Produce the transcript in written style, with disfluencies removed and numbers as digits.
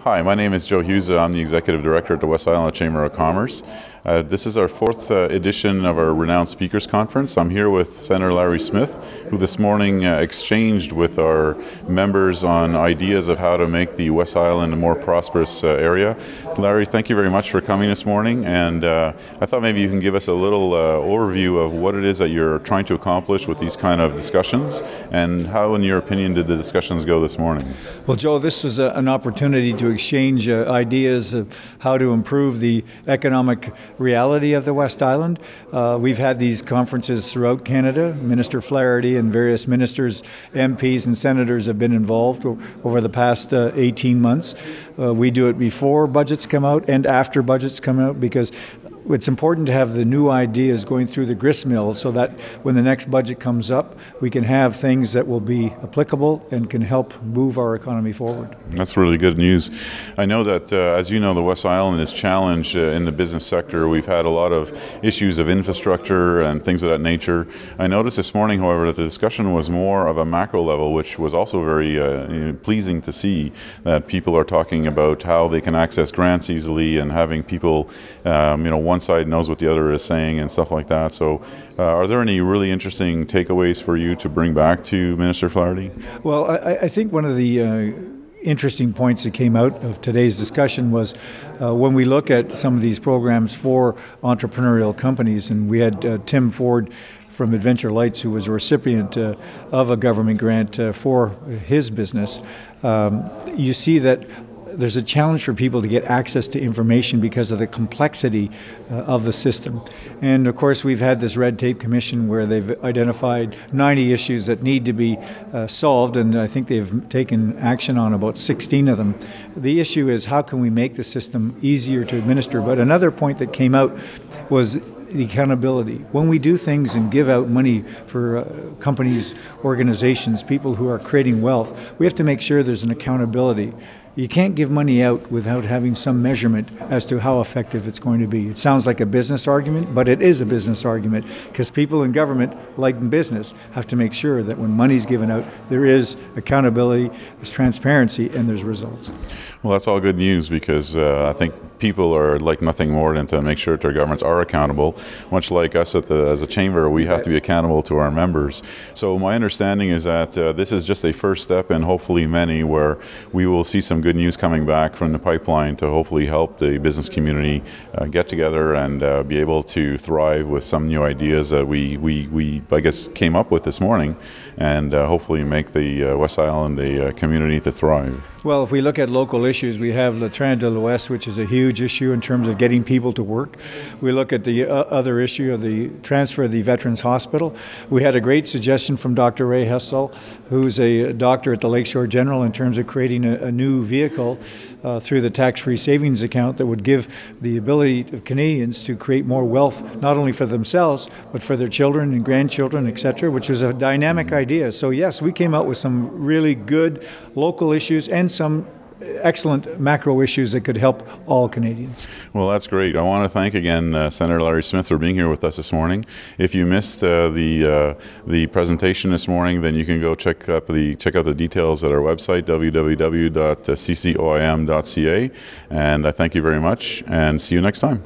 Hi, my name is Joe Huza. I'm the Executive Director at the West Island Chamber of Commerce. This is our fourth edition of our Renowned Speakers Conference. I'm here with Senator Larry Smith, who this morning exchanged with our members on ideas of how to make the West Island a more prosperous area. Larry, thank you very much for coming this morning, and I thought maybe you can give us a little overview of what it is that you're trying to accomplish with these kind of discussions, and how, in your opinion, did the discussions go this morning? Well, Joe, this was an opportunity to exchange ideas of how to improve the economic reality of the West Island. We've had these conferences throughout Canada. Minister Flaherty and various ministers, MPs and senators have been involved over the past 18 months. We do it before budgets come out and after budgets come out, because it's important to have the new ideas going through the gristmill so that when the next budget comes up, we can have things that will be applicable and can help move our economy forward. That's really good news. I know that, as you know, the West Island is challenged in the business sector. We've had a lot of issues of infrastructure and things of that nature. I noticed this morning, however, that the discussion was more of a macro level, which was also very pleasing to see, that people are talking about how they can access grants easily and having people, one side knows what the other is saying and stuff like that. So are there any really interesting takeaways for you to bring back to Minister Flaherty? Well, I think one of the interesting points that came out of today's discussion was when we look at some of these programs for entrepreneurial companies, and we had Tim Ford from Adventure Lights, who was a recipient of a government grant for his business. You see that there's a challenge for people to get access to information because of the complexity of the system. And of course, we've had this Red Tape Commission where they've identified 90 issues that need to be solved, and I think they've taken action on about 16 of them. The issue is, how can we make the system easier to administer? But another point that came out was the accountability. When we do things and give out money for companies, organizations, people who are creating wealth, we have to make sure there's an accountability. You can't give money out without having some measurement as to how effective it's going to be. It sounds like a business argument, but it is a business argument, because people in government, like in business, have to make sure that when money's given out, there is accountability, there's transparency, and there's results. Well, that's all good news, because I think people are like nothing more than to make sure that their governments are accountable. Much like us as a chamber, we have to be accountable to our members. So my understanding is that this is just a first step, and hopefully many, where we will see some good news coming back from the pipeline to hopefully help the business community get together and be able to thrive with some new ideas that we I guess came up with this morning, and hopefully make the West Island a community to thrive. Well, if we look at local issues, we have Le Train de l'Ouest, which is a huge issue in terms of getting people to work. We look at the other issue of the transfer of the Veterans Hospital. We had a great suggestion from Dr. Ray Hessel, who's a doctor at the Lakeshore General, in terms of creating a new vehicle through the tax-free savings account that would give the ability of Canadians to create more wealth, not only for themselves, but for their children and grandchildren, etc., which was a dynamic idea. So yes, we came out with some really good local issues and some excellent macro issues that could help all Canadians. Well, that's great. I want to thank again Senator Larry Smith for being here with us this morning. If you missed the presentation this morning, then you can go check out the details at our website, www.ccoim.ca. And I thank you very much, and see you next time.